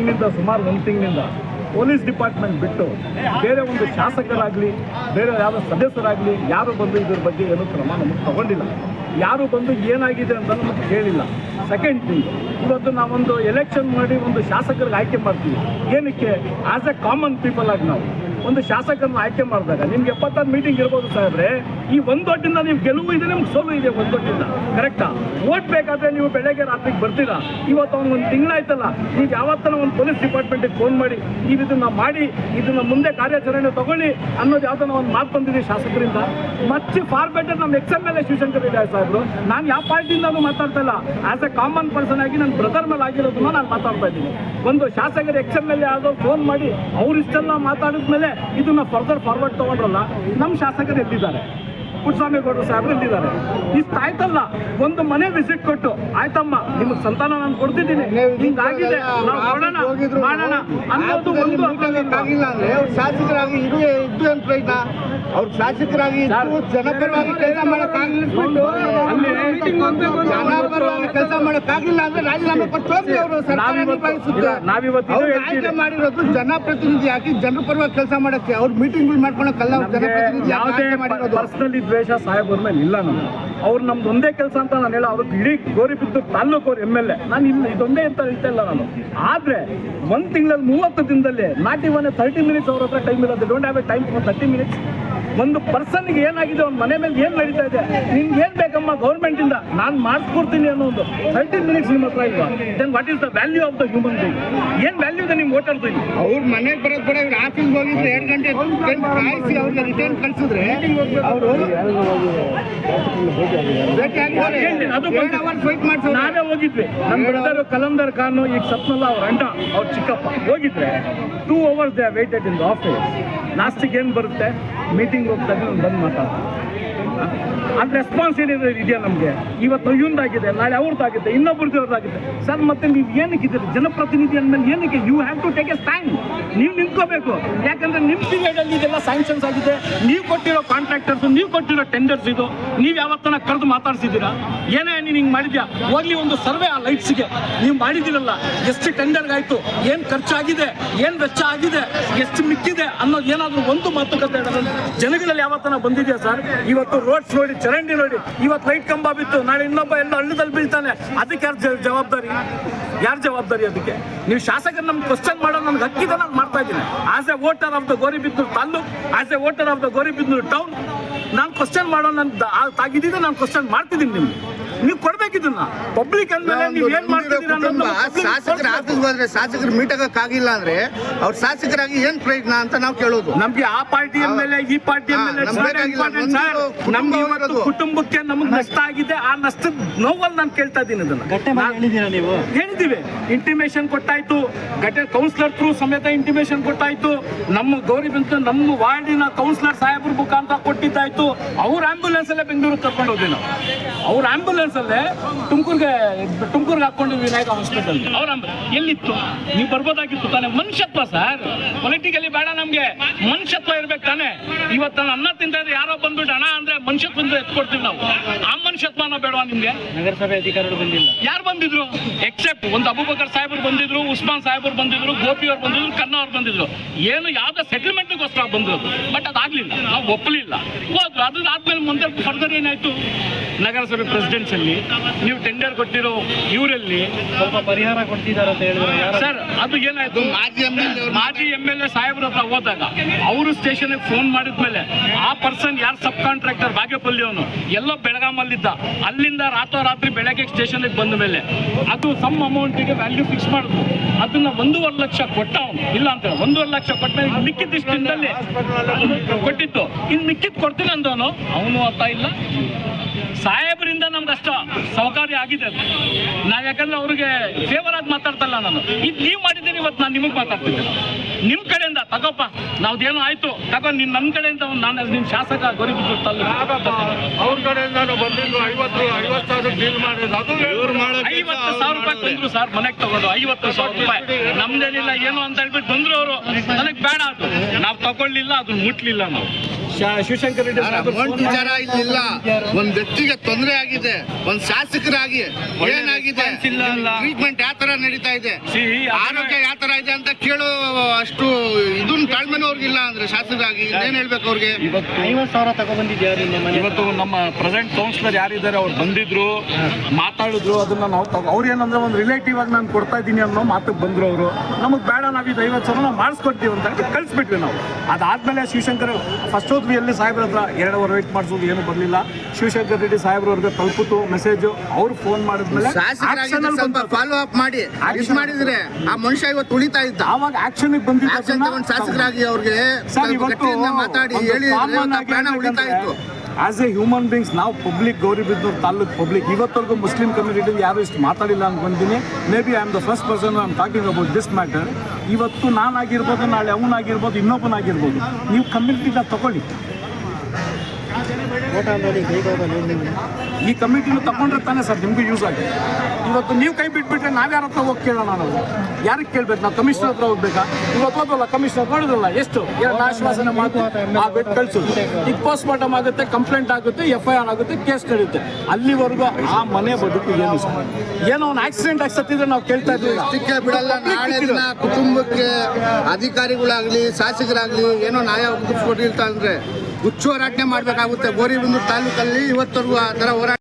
ತಿಂಗಳಿಂದ ಸುಮಾರು 1 ತಿಂಗಳಿಂದ ಪೊಲೀಸ್ ಡಿಪಾರ್ಟ್ಮೆಂಟ್ ಬಿಟ್ಟು ಬೇರೆ ಒಂದು ಶಾಸಕರಾಗಲಿ ಬೇರೆ ಯಾವ ಸದಸ್ಯರಾಗಲಿ ಯಾರು ಬಂದು ಇದ್ರ ಬಗ್ಗೆ ಏನೂ ಕ್ರಮ ನಮಗೆ ತಗೊಂಡಿಲ್ಲ. ಯಾರು ಬಂದು ಏನಾಗಿದೆ ಅಂತ ನಮಗೆ ಹೇಳಿಲ್ಲ. ಸೆಕೆಂಡ್ ಥಿಂಗ್, ಇವತ್ತು ನಾವೊಂದು ಎಲೆಕ್ಷನ್ ಮಾಡಿ ಒಂದು ಶಾಸಕರಿಗೆ ಆಯ್ಕೆ ಮಾಡ್ತೀವಿ. ಏನಕ್ಕೆ? ಆಸ್ ಎ ಕಾಮನ್ ಪೀಪಲ್ ಆಗಿ ನಾವು ಒಂದು ಶಾಸಕರನ್ನ ಆಯ್ಕೆ ಮಾಡಿದಾಗ ನಿಮ್ಗೆ 76 ಮೀಟಿಂಗ್ ಇರ್ಬೋದು ಸಾಹೇಬ್ರೆ, ಈ ಒಂದೊಟ್ಟಿಂದ ನೀವು ಗೆಲುವು ಇದೆ, ನಿಮ್ಗೆ ಸೋಲು ಇದೆ ಒಂದೊಟ್ಟಿಂದ. ಕರೆಕ್ಟಾ? ಓಟ್ ಬೇಕಾದ್ರೆ ನೀವು ಬೆಳಗ್ಗೆ ರಾತ್ರಿಗೆ ಬರ್ತೀರಾ. ಇವತ್ತು ಒಂದು ತಿಂಗಳಾಯ್ತಲ್ಲ, ನೀವು ಯಾವತ್ತನ ಒಂದು ಪೊಲೀಸ್ ಡಿಪಾರ್ಟ್ಮೆಂಟಿಗೆ ಫೋನ್ ಮಾಡಿ ನೀವು ಇದನ್ನ ಮಾಡಿ ಇದನ್ನ ಮುಂದೆ ಕಾರ್ಯಾಚರಣೆ ತಗೊಳ್ಳಿ ಅನ್ನೋದು ಯಾವ್ದನ್ನ ಒಂದು ಮಾತು ಬಂದಿದೆ ಶಾಸಕರಿಂದ. ಮತ್ತೆ ಫಾರ್ ಬೆಟರ್ ನಮ್ಮ XMLA ಶಿವಶಂಕರ್ ರೆಡ್ಡಿ ಸಾಹೇಬ್ರು, ನಾನು ಯಾವ ಪಾರ್ಟಿಯಿಂದನೂ ಮಾತಾಡ್ತಾ ಇಲ್ಲ. ಆಸ್ ಎ ಕಾಮನ್ ಪರ್ಸನ್ ಆಗಿ ನನ್ನ ಬ್ರದರ್ ಮೇಲೆ ಆಗಿರೋದನ್ನ ನಾನು ಮಾತಾಡ್ತಾ ಇದ್ದೀನಿ. ಒಂದು ಶಾಸಕರು XMLA ಆದವ್ರು ಫೋನ್ ಮಾಡಿ ಅವ್ರು ಇಷ್ಟೆಲ್ಲ ಮಾತಾಡಿದ್ಮೇಲೆ ಇದನ್ನ ಫರ್ದರ್ ಫಾರ್ವರ್ಡ್ ತಗೊಂಡ್ರಲ್ಲ, ನಮ್ಮ ಶಾಸಕರು ಎಲ್ಲಿದ್ದಾರೆ? ಪುಟ್ಟಸ್ವಾಮಿಗೌಡರು ಸಾಹೇಬ್ರು ಎಲ್ಲಿದ್ದಾರೆ? ಇಷ್ಟ ಆಯ್ತಲ್ಲ, ಒಂದು ಮನೆ ವಿಸಿಟ್ ಕೊಟ್ಟು ಆಯ್ತಮ್ಮ ನಿಮ್ಗೆ ಸಂತಾನ ನಾನು ಕೊಡ್ತಿದ್ದೀನಿ, ಹಿಂಗಾಗಿದೆ ನಾವು ಮಾಡೋಣ ಮಾಡೋಣ ಅನ್ನೋದು ಒಂದು ಆಗಿಲ್ಲ ಅಂದ್ರೆ ಅವ್ರು ಶಾಸಕರಾಗಿ ಇದ್ದು ಅಂತ ಪ್ರಯತ್ನ, ಅವ್ರು ಶಾಸಕರಾಗಿ ಜನಪರವಾಗಿ ಕೆಲಸ ಮಾಡೋಕ್ಕಾಗಲಿಲ್ಲ ಕೆಲಸ ಮಾಡೋಕ್ಕಾಗಲಿಲ್ಲ ಅಂದ್ರೆ ರಾಜೀನಾಮೆ ಕೊಟ್ಟು ಹೋಗಿ ಅವರು ಆಯ್ಕೆ ಮಾಡಿರೋದು ಜನಪ್ರತಿನಿಧಿ ಹಾಕಿ ಜನರ ಪರವಾಗಿ ಕೆಲಸ ಮಾಡಕ್ಕೆ. ಅವ್ರು ಮೀಟಿಂಗ್ ಮಾಡ್ಕೊಳಕ್ಕಲ್ಲ, ಜನಪ್ರತಿನಿಧಿ ಯಾವುದೇ ಪರ್ಸನಲಿ ದ್ವೇಷ ಸಾಹೇಬ್ರ ಮೇಲೆ ಇಲ್ಲ. ನಮ್ಗೆ ಅವ್ರು ನಮ್ದು ಒಂದೇ ಕೆಲಸ ಅಂತ ನಾನು ಹೇಳ, ಅವ್ರಿಗೆ ಇಡೀ ಗೌರಿಬಿದನೂರು ತಾಲ್ಲೂಕು ಅವ್ರು MLA, ನಾನು ಇಲ್ಲ ಇದೊಂದೇ ಅಂತ ಹೇಳ್ತಾ ಇಲ್ಲ ನಾನು. ಆದ್ರೆ 1 ತಿಂಗಳಲ್ಲಿ 30 ದಿನದಲ್ಲಿ ನಾಟ್ ಇವನ್ 30 ಮಿನಿಟ್ಸ್ ಅವ್ರ ಹತ್ರ ಟೈಮ್ ಇಲ್ಲ. Don't have A time for 30 minutes. ಒಂದು ಪರ್ಸನ್ಗೆ ಏನಾಗಿದೆ, ಒಂದು ಮನೆ ಮೇಲೆ ಏನು ನಡೀತಾ ಇದೆ, ನಿಮ್ಗೆ ಏನು ಬೇಕಮ್ಮ ಗೌರ್ಮೆಂಟಿಂದ ನಾನು ಮಾಡಿಸ್ಕೊಡ್ತೀನಿ ಅನ್ನೋ ಒಂದು 30 ಮಿನಿಟ್ಸ್ ನಿಮ್ಮ ಹತ್ರ ಇಲ್ವಾ? Then what is the value of the human being? ಏನು ವ್ಯಾಲ್ಯೂ ಇದೆ ನಿಮ್ಮ ವೋಟರ್ದು? ಅವ್ರ ಮನೆಗೆ ಬರೋದು ಕೂಡ ಇವ್ರು ಆಫೀಸ್ಗೆ ಹೋಗಿದ್ರೆ 2 ಗಂಟೆ ಕಾಯಿಸಿ ಅವ್ರಿಗೆ ರಿಟರ್ನ್ ಕಳಿಸಿದ್ರೆ ಅವರು ನಾವೇ ಹೋಗಿದ್ವಿ. ನಮ್ಮ ಬ್ರದರ್ ಕಲಂದರ್ ಖಾನ್ ಈಗ ಸತ್ನಲ್ಲ, ಅವ್ರ ಅಣ್ಣ ಅವ್ರ ಚಿಕ್ಕಪ್ಪ ಹೋಗಿದ್ರೆ 2 hours they weighted in the office. ಲಾಸ್ಟಿಗೆ ಏನು ಬರುತ್ತೆ, ಮೀಟಿಂಗ್ ಹೋಗ್ತಾರೆ ಬಂದು ಮಾತಾಡ್ತಾರೆ. ಅದು ರೆಸ್ಪಾನ್ಸಿಬಿಲಿಟಿ ಇದೆಯಾ ನಮಗೆ? ಇವತ್ತು ಇವ್ರದ್ದಾಗಿದೆ, ನಾಳೆ ಅವ್ರದ್ದಾಗಿದೆ, ಇನ್ನೊಬ್ರದ್ದು ಸರ್. ಮತ್ತೆ ನೀವು ಏನಕ್ಕಿದ್ದೀರಿ ಜನಪ್ರತಿನಿಧಿ ಅಂದಮೇಲೆ ಏನಕ್ಕೆ? You have to take a stand. ನೀವು ನಿಂತ್ಕೋಬೇಕು. ಯಾಕಂದ್ರೆ ನಿಮ್ಮ ಪೀರಿಯಡಲ್ಲಿ ಇದೆಲ್ಲ ಸ್ಯಾಂಕ್ಷನ್ಸ್ ಆಗಿದೆ. ನೀವು ಕೊಟ್ಟಿರೋ ಕಾಂಟ್ರಾಕ್ಟರ್ಸ್, ನೀವು ಕೊಟ್ಟಿರೋ ಟೆಂಡರ್ಸ್ ಇದು. ನೀವು ಯಾವತ್ತನ ಕರೆದು ಮಾತಾಡ್ಸಿದ್ದೀರಾ? ಏನೇ ನೀನು ಹಿಂಗೆ ಮಾಡಿದ್ಯಾ? ಹೋಗ್ಲಿ ಒಂದು ಸರ್ವೆ ಆ ಲೈಟ್ಸ್ಗೆ ನೀವು ಮಾಡಿದಿರಲ್ಲ, ಎಷ್ಟು ಟೆಂಡರ್ಗಾಯ್ತು, ಏನು ಖರ್ಚಾಗಿದೆ, ಏನು ವೆಚ್ಚ ಆಗಿದೆ, ಎಷ್ಟು ಮಿಕ್ಕಿದೆ ಅನ್ನೋದು ಏನಾದರೂ ಒಂದು ಮಾತುಕತೆ ಜನಗಳಲ್ಲಿ ಯಾವತ್ತನ ಬಂದಿದೆಯಾ ಸರ್? ಇವತ್ತು ರೋಡ್ಸ್ ನೋಡಿ, ಚರಂಡಿ ನೋಡಿ, ಇವತ್ತು ಲೈಟ್ ಕಂಬ ಬಿತ್ತು, ನಾಳೆ ಇನ್ನೊಬ್ಬ ಎಲ್ಲ ಹಳ್ಳದಲ್ಲಿ ಬೀಳ್ತಾನೆ. ಅದಕ್ಕೆ ಯಾರು ಜವಾಬ್ದಾರಿ? ಯಾರು ಜವಾಬ್ದಾರಿ ಅದಕ್ಕೆ? ನೀವು ಶಾಸಕರು ನಮ್ಗೆ ಕ್ವಶನ್ ಮಾಡೋ ನನಗೆ ಹಕ್ಕಿದೆ, ನಾನು ಮಾಡ್ತಾ ಇದ್ದೀನಿ. As A voter of the Gauribidanur taluk, as A voter of the Gauribidanur town, ನಾನು ಕ್ವಶನ್ ಮಾಡೋ ನನ್ನ ತಾಗಿದ್ದೀನಿ, ನಾನು ಕ್ವಶನ್ ಮಾಡ್ತಿದ್ದೀನಿ. ನಿಮ್ಗೆ ನೀವು ಕೊಡ್ಬೇಕಿದನ್ನ ಪಬ್ಲಿಕ್ ಅಂದ್ಮೇಲೆ ನೀವು ಏನ್ ಮಾಡ್ತಿದ್ದೀರಾ? ಶಾಸಕರ ಆಫೀಸ್ಗೆ ಹೋದ್ರೆ ಶಾಸಕರು ಮೀಟ್ ಆಗಕ್ಕಾಗಿಲ್ಲ ಅಂದ್ರೆ ಅವ್ರ ಶಾಸಕರಾಗಿ ಏನ್ ಪ್ರಯತ್ನ ಅಂತ ನಾವು ಕೇಳೋದು. ನಮ್ಗೆ ಆ ಪಾರ್ಟಿ MLA ಈ ಪಾರ್ಟಿ MLA ನಮ್ಗೆ ಇವತ್ತು ಕುಟುಂಬಕ್ಕೆ ನಮ್ಗೆ ನಷ್ಟ ಆಗಿದೆ. ಆ ನಷ್ಟದ ನೋವಲ್ಲಿ ನಾನು ಕೇಳ್ತಾ ಇದ್ದೀನಿ. ಅದನ್ನ ನೀವು ಹೇಳಿದ್ದೀವಿ, ಇಂಟಿಮೇಷನ್ ಕೊಟ್ಟಾಯ್ತು, ಕೌನ್ಸಿಲರ್ ಥ್ರೂ ಸಮೇತ ಇಂಟಿಮೇಷನ್ ಕೊಟ್ಟಾಯ್ತು. ನಮ್ಮ ಗೌರಿಬಿದನೂರು ನಮ್ಮ ವಾರ್ಡಿನ ಕೌನ್ಸಿಲರ್ ಸಾಹೇಬ್ರ ಮುಖಾಂತರ ಕೊಟ್ಟಿದ್ದಾಯ್ತು. ಅವ್ರ ಆಂಬ್ಯುಲೆನ್ಸ್ ಅಲ್ಲೇ ಬೆಂಗಳೂರಿಗೆ ಕರ್ಕೊಂಡು ಹೋದ್ವಿ ನಾವು. ಅವ್ರ ಆಂಬ್ಯುಲೆನ್ಸ್ ಅಲ್ಲೇ ತುಮಕೂರ್ಗೆ ಹಾಕೊಂಡು ವಿನಾಯಕ ಹಾಸ್ಪಿಟಲ್. ಅವ್ರ ಎಲ್ಲಿತ್ತು? ನೀವು ಬರ್ಬೋದಾಗಿತ್ತು ತಾನೆ. ಮನುಷ್ಯತ್ವ ಸರ್, ಪೊಲಿಟಿಕಲಿ ಬೇಡ ನಮ್ಗೆ, ಮನುಷ್ಯತ್ವ ಇರ್ಬೇಕು ತಾನೆ. ಇವತ್ತು ನಾನು ಅನ್ನ ತಿಂದ್ರೆ ಯಾರೋ ಬಂದ್ಬಿಟ್ಟು ಹಣ ಅಂದ್ರೆ ಮನುಷ್ಯತ್ವ ಎತ್ಕೊಡ್ತೀವಿ ನಾವು. ಆ ಮನುಷ್ಯತ್ವನ ಬೇಡವಾ ನಿಮ್ಗೆ? ನಗರಸಭೆ ಅಧಿಕಾರಿಗಳು ಬಂದಿಲ್ಲ. ಯಾರು ಬಂದಿದ್ರು? ಎಕ್ಸೆಪ್ಟ್ ಒಂದು ಅಬೂಬಕರ್ ಸಾಹೇಬರು ಬಂದಿದ್ರು, ಉಸ್ಮಾನ್ ಸಾಹೇಬರು ಬಂದಿದ್ರು, ಗೋಪಿ ಅವ್ರು ಬಂದಿದ್ರು, ಕನ್ನಾ ಅವ್ರು ಬಂದಿದ್ರು. ಏನು ಯಾವ್ದೋ ಸೆಟಲ್ಮೆಂಟ್ಗೋಸ್ಕರ ಬಂದಿರೋದು. ಬಟ್ ಅದಾಗ್ಲಿಲ್ಲ, ನಾವು ಒಪ್ಪಲಿಲ್ಲ, ಹೋದ್ರು. ಅದಾದ್ಮೇಲೆ ಮುಂದೆ ಫರ್ದರ್ ಏನಾಯ್ತು? ನಗರಸಭೆ ಪ್ರೆಸಿಡೆನ್ಸ್ ಅಲ್ಲಿ ನೀವು ಟೆಂಡರ್ ಕೊಟ್ಟಿರೋ ಇವರಲ್ಲಿ ಸ್ವಲ್ಪ ಪರಿಹಾರ ಕೊಡ್ತಿದ್ದಾರೆ ಅಂತ ಹೇಳಿದ್ರೆ ಸರ್, ಅದು ಏನಾಯ್ತು? ಮಾಜಿ MLA ಸಾಹೇಬ್ರ ಹತ್ರ ಹೋದಾಗ ಅವರು ಸ್ಟೇಷನ್ಗೆ ಫೋನ್ ಮಾಡಿದ್ಮೇಲೆ ಆ ಪರ್ಸನ್ ಯಾರು ಸಬ್ ಕಾಂಟ್ರಾಕ್ಟರ್ ಬಾಗೇಪಲ್ಲಿ ಅವನು ಎಲ್ಲೋ ಬೆಳಗಾಮಲ್ಲಿದ್ದ, ಅಲ್ಲಿಂದ ರಾತ್ರೋರಾತ್ರಿ ಬೆಳಗ್ಗೆ ಸ್ಟೇಷನ್ಗೆ ಬಂದ ಮೇಲೆ ಅದು ಸಮ್ ಅಮೌಂಟಿಗೆ ವ್ಯಾಲ್ಯೂ ಫಿಕ್ಸ್ ಮಾಡಿದ್ರು. ಅದನ್ನ 1.5 ಲಕ್ಷ ಕೊಟ್ಟ ಅವನು. ಇಲ್ಲ ಅಂತ 1.5 ಲಕ್ಷ ಕೊಟ್ಟ ಮೇಲೆ ಮಿಕ್ಕಿದ್ದಿಷ್ಟು ದಿನದಲ್ಲಿ ಕೊಟ್ಟಿತ್ತು, ಇನ್ನು ಮಿಕ್ಕಿದ್ ಕೊಡ್ತೀನಿ ಅಂದವನು. ಅವನು ಅರ್ಥ ಇಲ್ಲ. ಸಾಹೇಬರಿಂದ ನಮ್ಗೆ ಅಷ್ಟು ಸಹಕಾರಿ ಆಗಿದೆ ಅದು. ನಾವು ಯಾಕಂದ್ರೆ ಅವ್ರಿಗೆ ಫೇವರ್ ಆಗಿ ಮಾತಾಡ್ತಲ್ಲ ನಾನು. ಇದು ನೀವು ಮಾಡಿದ್ದೀನಿ, ಇವತ್ತು ನಾನು ನಿಮಗೆ ಮಾತಾಡ್ತಿದ್ದೆ. ನಿಮ್ಮ ಕಡೆಯಿಂದ ತಗೋಪ್ಪ, ನಾವ್ದೇನೋ ಆಯ್ತು ತಗೋ, ನೀನು ನನ್ನ ಕಡೆಯಿಂದ ನಾನು ನಿಮ್ಮ ಶಾಸಕ ಗೌರಿಬಿದನೂರು ತಾಲ್ಲೂಕು ಅವ್ರ ಕಡೆಯಿಂದ ಬಂದಿದ್ದು 50,000 ಡೀಲ್ ಮಾಡಿದ್ರು. ಅದು 50,000 ರೂಪಾಯಿ ಬಂದ್ರು ಸರ್, ಮನೆಗೆ ತಗೊಂಡು 50,000 ರೂಪಾಯಿ. ನಮ್ದೇನಿಲ್ಲ ಏನು ಅಂತ ಹೇಳ್ಬಿಟ್ಟು ಬಂದ್ರು ಅವರು. ನನಗೆ ಬೇಡ, ಅದು ನಾವು ತಗೊಳ್ಳಿಲ್ಲ, ಅದು ಮುಟ್ಲಿಲ್ಲ. ನಾವು ಶಿವಶಂಕರ್ ರೆಡ್ಡಿ ವಿಚಾರ ಇಲ್ಲ. ಒಂದ್ ವ್ಯಕ್ತಿಗೆ ತೊಂದರೆ ಆಗಿದೆ, ಒಂದ್ ಶಾಸಕರಾಗಿ ಏನಾಗಿದೆ, ಟ್ರೀಟ್ಮೆಂಟ್ ಯಾವ ತರ ನಡೀತಾ ಇದೆ, ಆರೋಗ್ಯ ಯಾವ ತರ ಇದೆ ಅಂತ ಕೇಳೋ ಅಷ್ಟು ಇದನ್ನ ತಾಳ್ಮೆನೂ ಅವ್ರಿಗಿಲ್ಲ ಅಂದ್ರೆ ಶಾಸಕರಾಗಿ ಏನ್ ಹೇಳ್ಬೇಕು ಅವ್ರಿಗೆ? 50,000 ತಗೊಬಂದಿದ್ಯಾರು ಇವತ್ತು ನಮ್ಮ ಪ್ರೆಸೆಂಟ್ ಕೌನ್ಸಿಲರ್ ಯಾರಿದ್ದಾರೆ ಅವ್ರು ಬಂದಿದ್ರು, ಮಾತಾಡಿದ್ರು. ಅದನ್ನ ನಾವು ಅವ್ರೇನಂದ್ರೆ ಒಂದು ರಿಲೇಟಿವ್ ಆಗಿ ನಾನು ಕೊಡ್ತಾ ಇದ್ದೀನಿ ಅನ್ನೋ ಮಾತಿಗೆ ಬಂದ್ರು ಅವರು. ನಮಗೆ ಬೇಡ, ನಾವು ಇದು 50,000 ನಾವು ಮಾಡಿಸ್ಕೊಡ್ತೀವಿ ಅಂತ ಕಳಿಸ್ಬಿಟ್ವಿ ನಾವು. ಅದಾದ್ಮೇಲೆ ಶಿವಶಂಕರ್ ಫಸ್ಟ್ ಹೋದ್ವಿ ಎಲ್ಲಿ ಸಾಹೇಬ್ರ ಹತ್ರ 2 ಅವರ್ ವೇಟ್ ಮಾಡಿಸೋದು ಏನು ಬರಲಿಲ್ಲ. ಶಿವಶಂಕರ್ ರೆಡ್ಡಿ ಸಾಹೇಬ್ರವ್ರಿಗೆ ತಲುಪಿತು ಮೆಸೇಜು. ಅವ್ರು ಫೋನ್ ಮಾಡಿದ್ಮೇಲೆ ಫಾಲೋ ಅಪ್ ಮಾಡಿ ಮಾಡಿದ್ರೆ ಆ ಮನುಷ್ಯ ಇವತ್ತು ಉಳಿತಾ ಇದ್ದ. ಆವಾಗ ಆಕ್ಷನ್ ಬಂದಿದ್ದ ಶಾಸಕರಾಗಿ ಅವ್ರಿಗೆ ಮಾತಾಡಿ ಹೇಳಿ ಪ್ರಾಣ ಉಳಿತಾ ಇತ್ತು. ಆಸ್ ಎ ಹ್ಯೂಮನ್ ಬೀಯಿಂಗ್ಸ್ ನಾವು ಪಬ್ಲಿಕ್, ಗೌರಿಬಿದನೂರು ತಾಲೂಕು ಪಬ್ಲಿಕ್, ಇವತ್ತವರೆಗೂ ಮುಸ್ಲಿಂ ಕಮ್ಯುನಿಟಿ ಯಾರು ಇಷ್ಟು ಮಾತಾಡಿಲ್ಲ ಅನ್ಕೊಂತೀನಿ. May be I am the first person I am talking about this matter. ಇವತ್ತು ನಾನಾಗಿರ್ಬೋದು, ನಾಳೆ ಅವನಾಗಿರ್ಬೋದು, ಇನ್ನೊಬ್ಬನಾಗಿರ್ಬೋದು. ನೀವು ಕಮ್ಯುನಿಟಿನ ತಗೊಳ್ಳಿ, ಈ ಕಮಿಟಿನ ತಗೊಂಡ್ರೆ ತಾನೇ ಸರ್ ನಿಮಗೂ ಯೂಸ್ ಆಗಿದೆ. ಇವತ್ತು ನೀವು ಕೈ ಬಿಟ್ಬಿಟ್ರೆ ನಾವು ಯಾರ ಹತ್ರ ಹೋಗಿ ಕೇಳೋಣ? ನಾವು ಯಾರಿಗೆ ಕೇಳ್ಬೇಕು? ನಾವು ಕಮಿಷನರ್ ಹತ್ರ ಹೋಗ್ಬೇಕಾ? ಇವತ್ತು ಹೋದಲ್ಲ ಕಮಿಷನರ್ ನೋಡಿದ್ರಲ್ಲ ಎಷ್ಟು ಆಶ್ವಾಸನೆ ಮಾತು ಕಳಿಸೋದು. ಈಗ ಪೋಸ್ಟ್ ಮಾರ್ಟಮ್ ಆಗುತ್ತೆ, ಕಂಪ್ಲೇಂಟ್ ಆಗುತ್ತೆ, FIR ಆಗುತ್ತೆ, ಕೇಸ್ ನಡೆಯುತ್ತೆ. ಅಲ್ಲಿವರೆಗೂ ಆ ಮನೆ ಬದುಕು ಏನು ಸರ್? ಏನೋ ಒಂದು ಆಕ್ಸಿಡೆಂಟ್ ಆಗಿ ಸತ್ತಿದ್ರೆ ನಾವು ಕೇಳ್ತಾ ಇರ್ಲಿಲ್ಲ. ಬಿಡಲ್ಲ. ನಾಳೆ ದಿನ ಕುಟುಂಬಕ್ಕೆ ಅಧಿಕಾರಿಗಳಾಗ್ಲಿ ಶಾಸಕರಾಗ್ಲಿ ಏನೋ ನ್ಯಾಯ ಒದಗಿಸ್ಕೊಟ್ಟಿರ್ತಾ ಅಂದ್ರೆ ಹುಚ್ಚು ಹೋರಾಟ ಮಾಡ್ಬೇಕಾಗುತ್ತೆ. ಗೌರಿಬಿದನೂರು ತಾಲೂಕಲ್ಲಿ ಇವತ್ತವರೆಗೂ ಆ ಥರ ಹೋರಾಟ